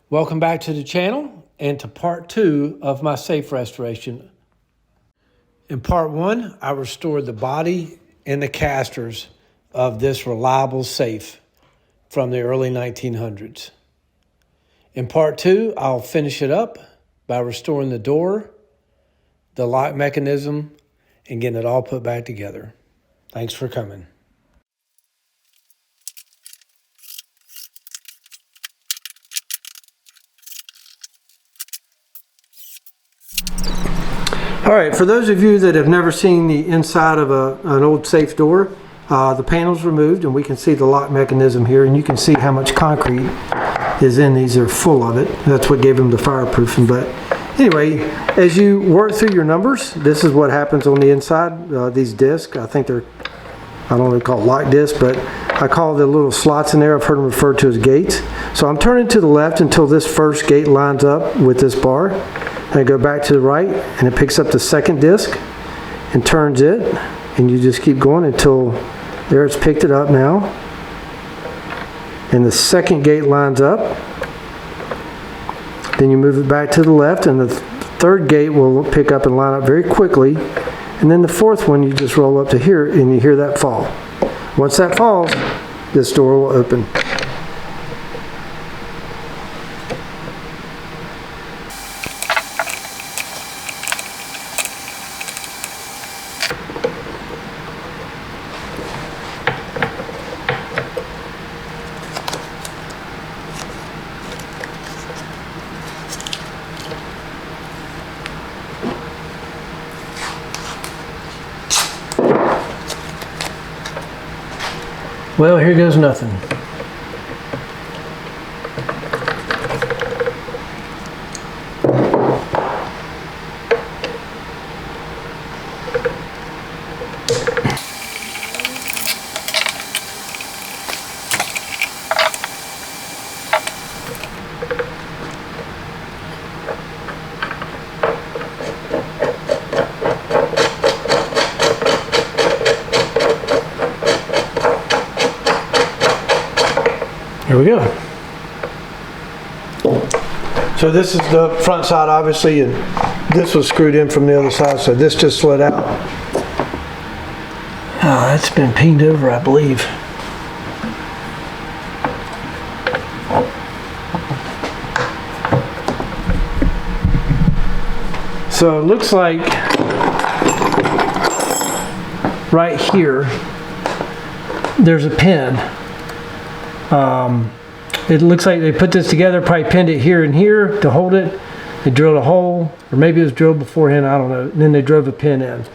Welcome back to the channel and to part 2 of my safe restoration. In part 1, I restored the body and the casters of this reliable safe from the early 1900s. In part 2, I'll finish it up by restoring the door, the lock mechanism, and getting it all put back together. Thanks for coming. All right, for those of you that have never seen the inside of an old safe door, the panel's removed and we can see the lock mechanism here, and you can see how much concrete is in these. They're full of it. That's what gave them the fireproofing. But anyway, as you work through your numbers, this is what happens on the inside. These discs, I think they're, I don't know, call it lock discs, but I call the little slots in there, I've heard them referred to as gates. So I'm turning to the left until this first gate lines up with this bar. I go back to the right and it picks up the second disc and turns it, and you just keep going until there it's picked it up now. And the second gate lines up. Then you move it back to the left and the third gate will pick up and line up very quickly. And then the fourth one you just roll up to here and you hear that fall. Once that falls, this door will open. Well, here goes nothing. Here we go. So this is the front side, obviously, and this was screwed in from the other side, so this just slid out. It's been peened over, I believe. So it looks like right here there's a pin. It looks like they put this together, probably pinned it here and here to hold it. They drilled a hole, or maybe it was drilled beforehand, I don't know. And then they drove a pin in.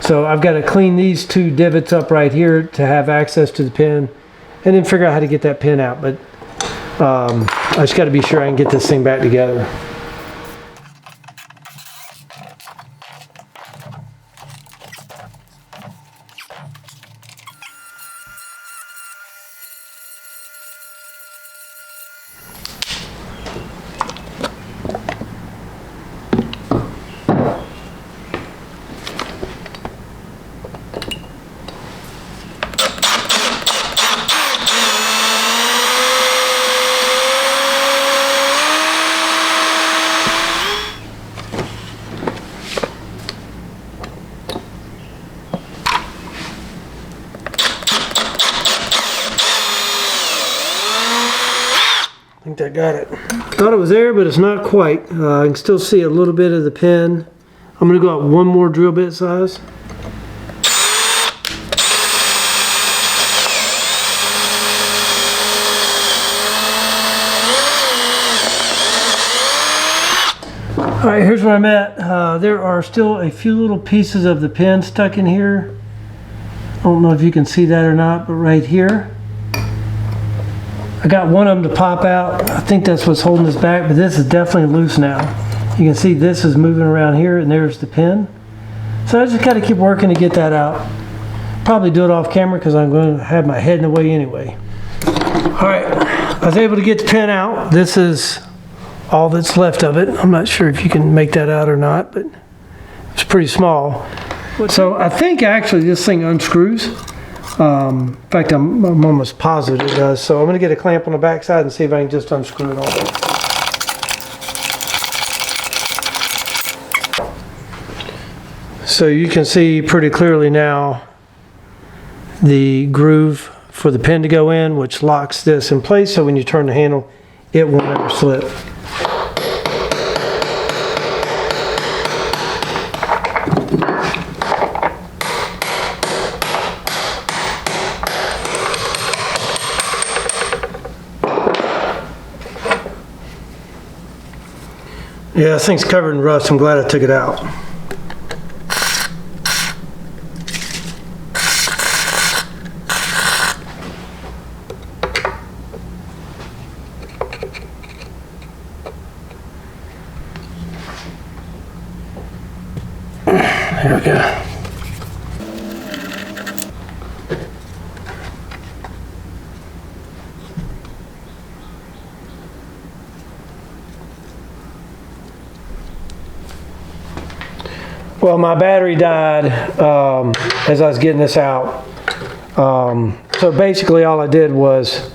So I've got to clean these two divots up right here to have access to the pin, and then figure out how to get that pin out. But I just got to be sure I can get this thing back together. I think that got it. Thought it was there, but it's not quite. I can still see a little bit of the pin. I'm going to go up one more drill bit size. Alright, here's where I'm at. There are still a few little pieces of the pin stuck in here. I don't know if you can see that or not, but right here. I got one of them to pop out. I think that's what's holding this back, but this is definitely loose now. You can see this is moving around here, and there's the pin. So I just got to keep working to get that out. Probably do it off camera because I'm going to have my head in the way anyway. Alright, I was able to get the pin out. This is all that's left of it. I'm not sure if you can make that out or not, but it's pretty small. So I think actually this thing unscrews. In fact, I'm almost positive it does. So I'm going to get a clamp on the back side and see if I can just unscrew it all. So you can see pretty clearly now the groove for the pin to go in, which locks this in place, so when you turn the handle, it won't ever slip. Yeah, this thing's covered in rust. I'm glad I took it out. There we go. Well, my battery died as I was getting this out. So basically all I did was,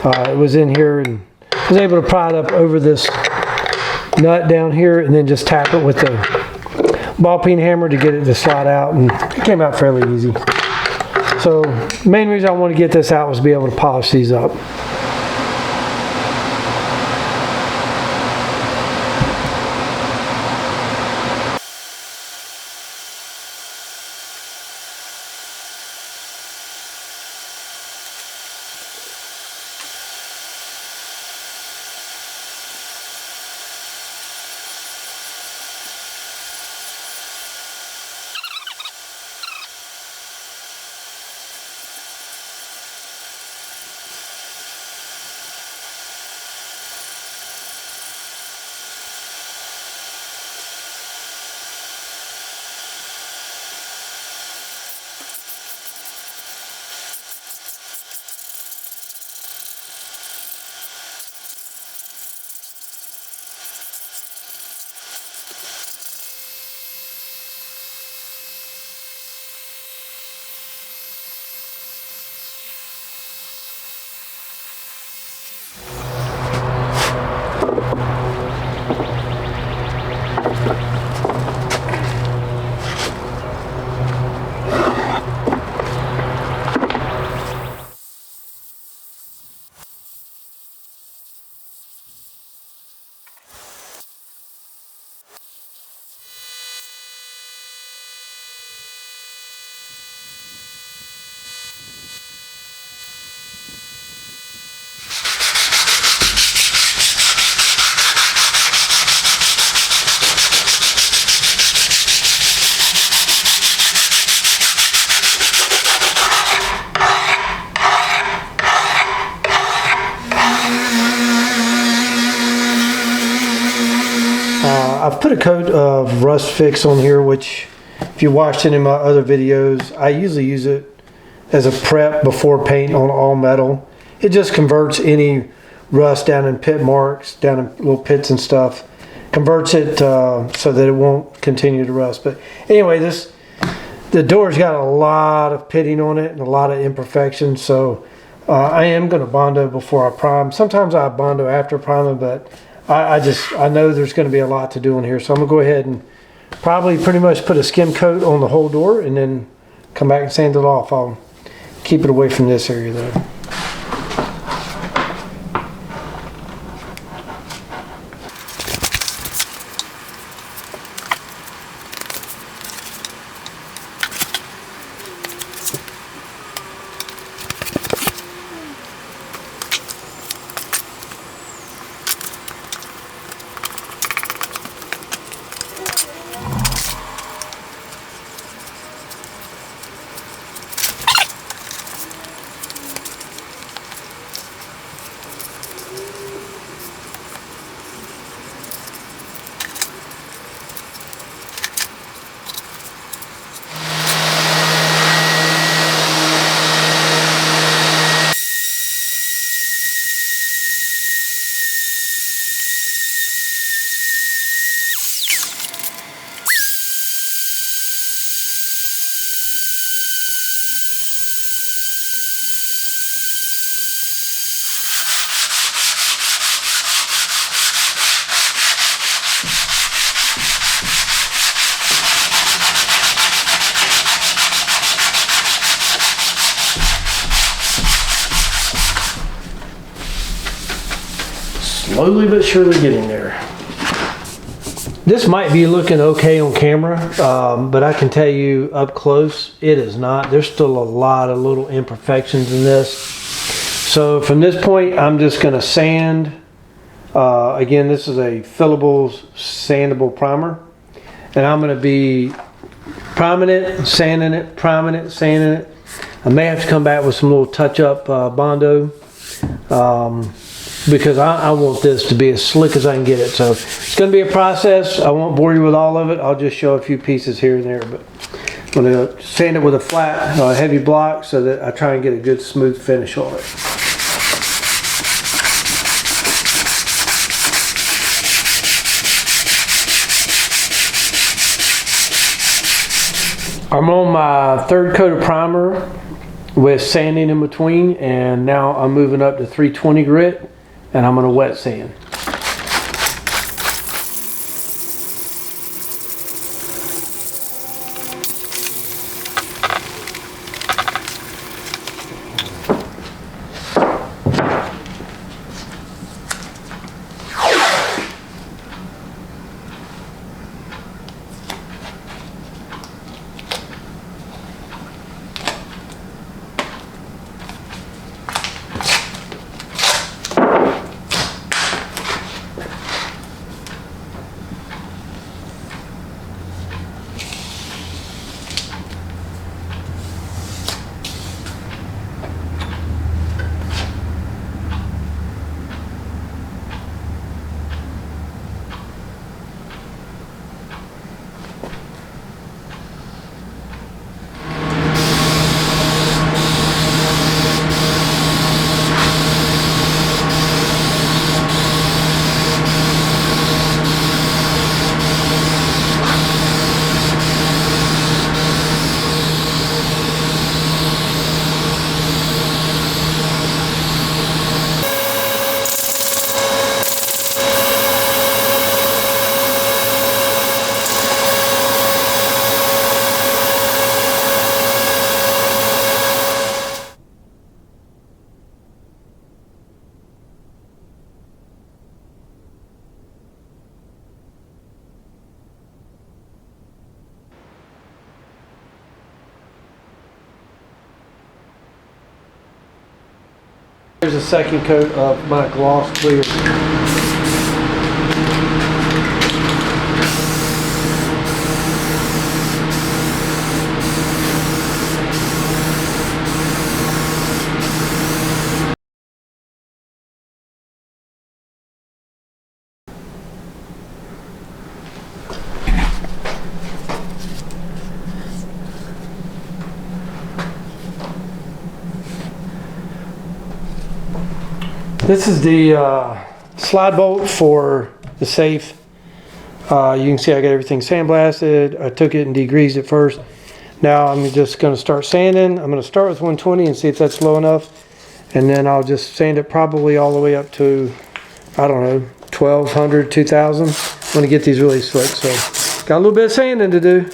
it was in here, and I was able to pry it up over this nut down here and then just tap it with the ball peen hammer to get it to slide out, and it came out fairly easy. So the main reason I wanted to get this out was to be able to polish these up. I've put a coat of Rust Fix on here, which if you watched any of my other videos, I usually use it as a prep before paint on all metal. It just converts any rust down in pit marks, down in little pits and stuff, converts it so that it won't continue to rust. But anyway, the door's got a lot of pitting on it and a lot of imperfections, so I am going to Bondo before I prime. Sometimes I Bondo after priming, but I know there's going to be a lot to do on here, so I'm going to go ahead and probably pretty much put a skim coat on the whole door and then come back and sand it off. I'll keep it away from this area though. slowly but surely getting there. This might be looking okay on camera, but I can tell you up close, it is not. There's still a lot of little imperfections in this. So from this point, I'm just going to sand. Again, this is a fillable, sandable primer. And I'm going to be priming it, sanding it, priming it, sanding it. I may have to come back with some little touch-up Bondo. Because I want this to be as slick as I can get it. So it's going to be a process. I won't bore you with all of it. I'll just show a few pieces here and there. But I'm going to sand it with a flat, heavy block so that I try and get a good smooth finish on it. I'm on my third coat of primer with sanding in between, and now I'm moving up to 320 grit. And I'm going to wet sand. Here's a second coat of my gloss clear. This is the slide bolt for the safe. You can see I got everything sandblasted. I took it and degreased it first. Now I'm just going to start sanding. I'm going to start with 120 and see if that's low enough. And then I'll just sand it probably all the way up to, I don't know, 1200, 2000. I'm going to get these really slick. So got a little bit of sanding to do.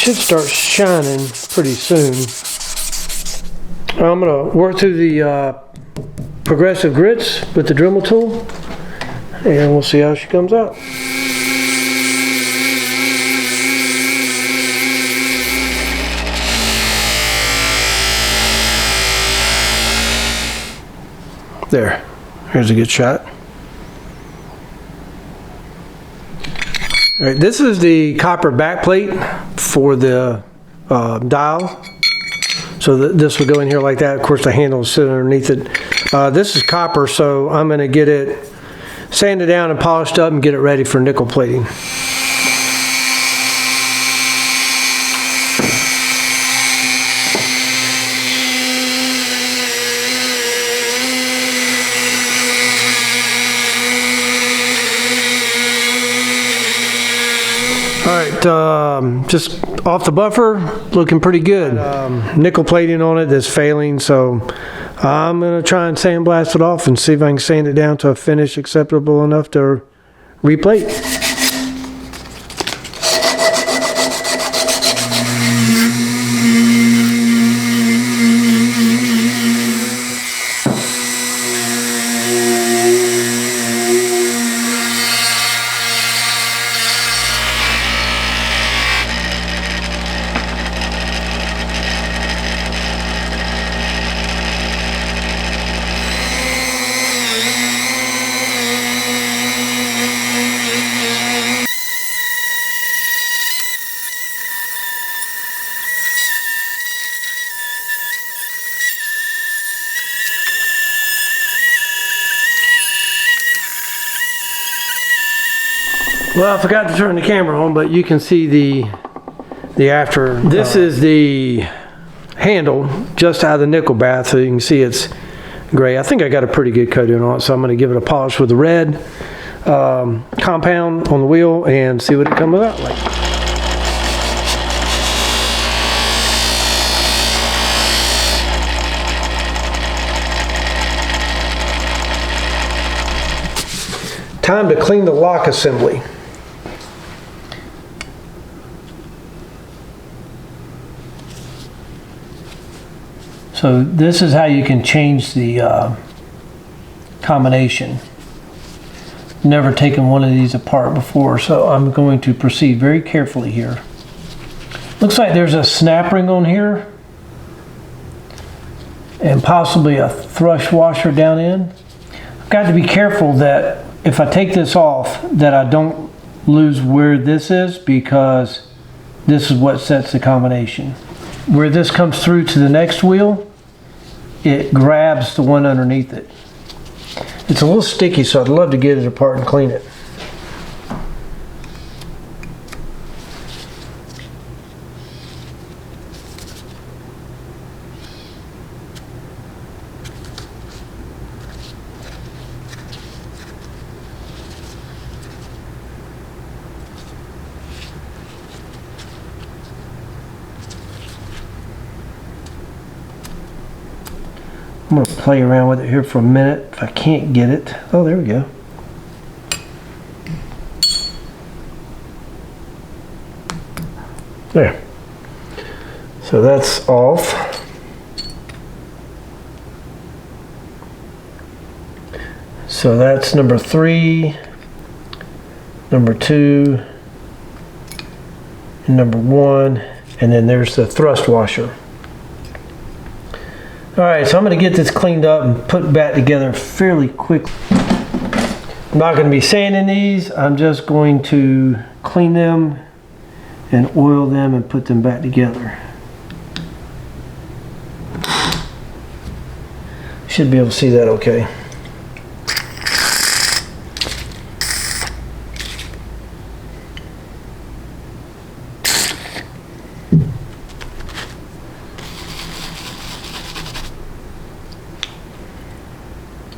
Should start shining pretty soon. I'm going to work through the progressive grits with the Dremel tool, and we'll see how she comes out. There, here's a good shot. All right, this is the copper backplate for the dial. So this will go in here like that. Of course, the handle is sitting underneath it. This is copper, so I'm going to get it sanded down and polished up and get it ready for nickel plating. Alright, just off the buffer, looking pretty good. Nickel plating on it that's failing, so I'm going to try and sandblast it off and see if I can sand it down to a finish acceptable enough to replate. Well, I forgot to turn the camera on, but you can see the after. This is the handle just out of the nickel bath, so you can see it's gray. I think I got a pretty good coating on it, so I'm going to give it a polish with the red compound on the wheel and see what it comes out like. Time to clean the lock assembly. So this is how you can change the combination. Never taken one of these apart before, so I'm going to proceed very carefully here. Looks like there's a snap ring on here and possibly a thrush washer down in. I've got to be careful that if I take this off that I don't lose where this is, because this is what sets the combination. Where this comes through to the next wheel, it grabs the one underneath it. It's a little sticky, so I'd love to get it apart and clean it. I'm going to play around with it here for a minute if I can't get it. Oh, there we go. There. So that's off. So that's number 3, number 2, and number 1, and then there's the thrust washer. Alright, so I'm going to get this cleaned up and put back together fairly quickly. I'm not going to be sanding these, I'm just going to clean them and oil them and put them back together. Should be able to see that okay.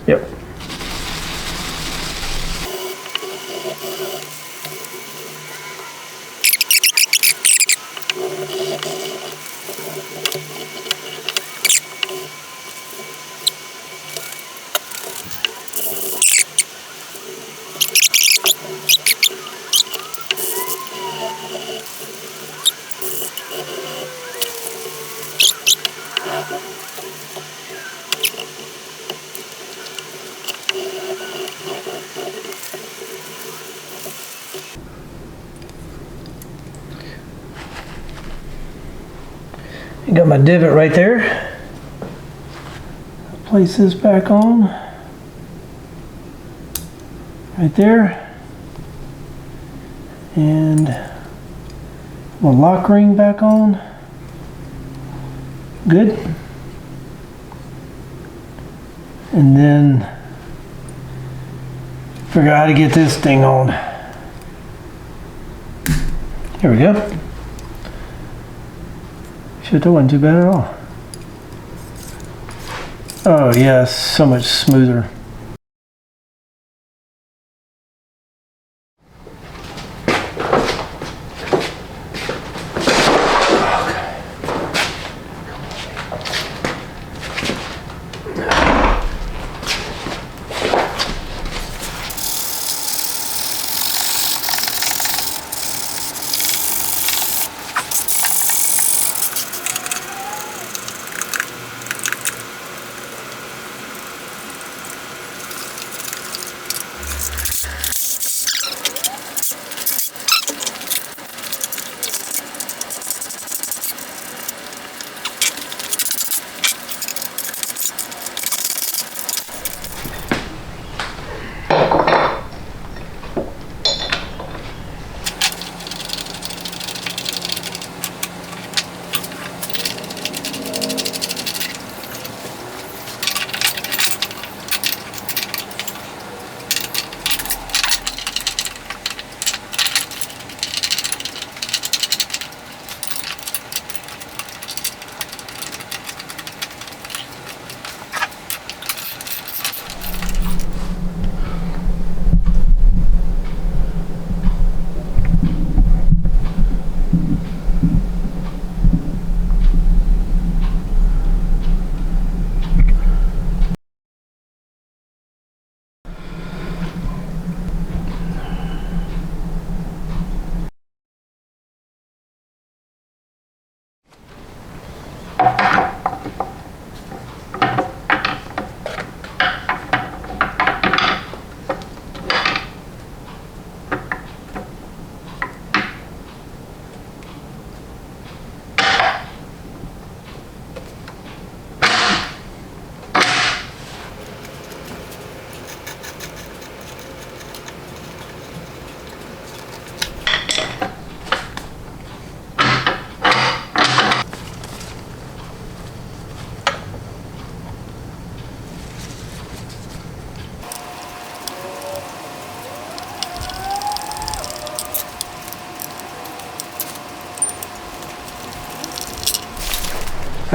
Yep. Got my divot right there. Place this back on. Right there. And my lock ring back on. Good. And then figure out how to get this thing on. Here we go. Shit, that wasn't too bad at all. Oh yeah, it's so much smoother.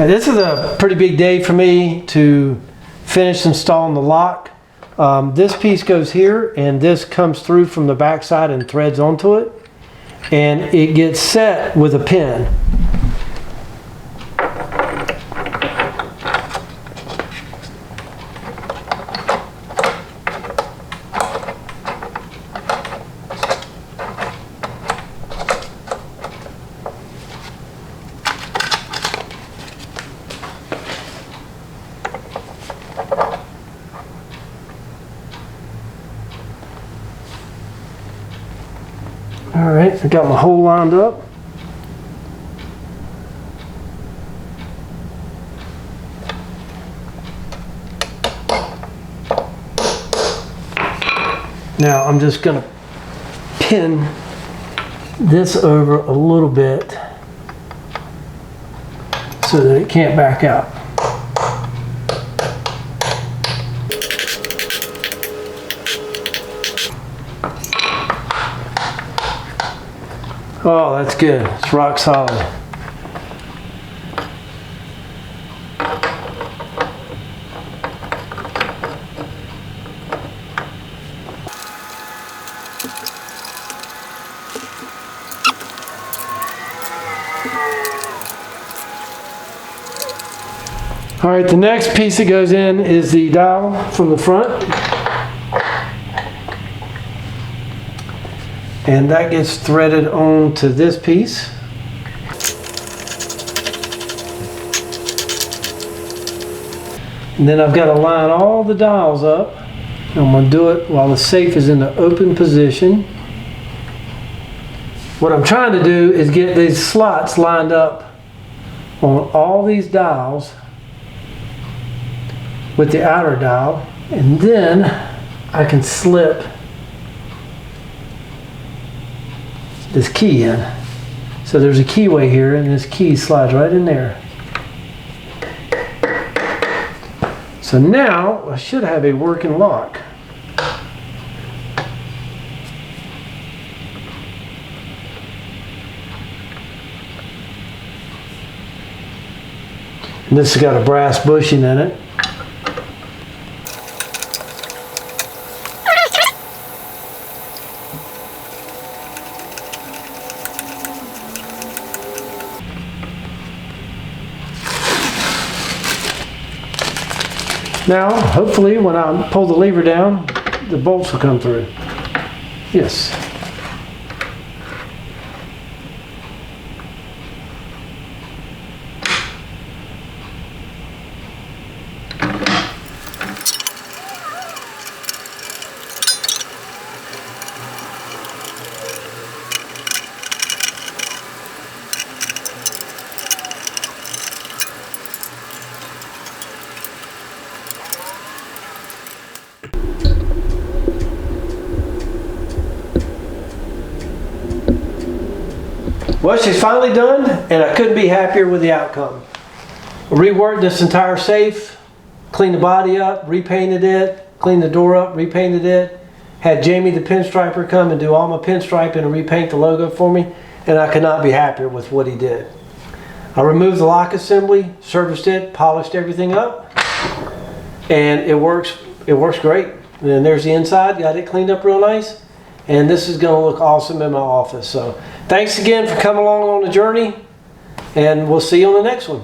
This is a pretty big day for me to finish installing the lock. This piece goes here and this comes through from the back side and threads onto it, and it gets set with a pin. All right, I got my hole lined up. Now I'm just going to pin this over a little bit so that it can't back out. Oh, that's good. It's rock solid. All right, the next piece that goes in is the dowel from the front. And that gets threaded onto this piece. And then I've got to line all the dials up. I'm going to do it while the safe is in the open position. What I'm trying to do is get these slots lined up on all these dials with the outer dial, and then I can slip this key in. So there's a keyway here and this key slides right in there. So now I should have a working lock. And this has got a brass bushing in it. Now, hopefully, when I pull the lever down, the bolts will come through. Yes. Well, she's finally done, and I couldn't be happier with the outcome. Reworked this entire safe, cleaned the body up, repainted it, cleaned the door up, repainted it. Had Jamie the pinstriper come and do all my pinstriping and repaint the logo for me, and I could not be happier with what he did. I removed the lock assembly, serviced it, polished everything up, and it works great. And then there's the inside, got it cleaned up real nice. And this is going to look awesome in my office. So thanks again for coming along on the journey, and we'll see you on the next one.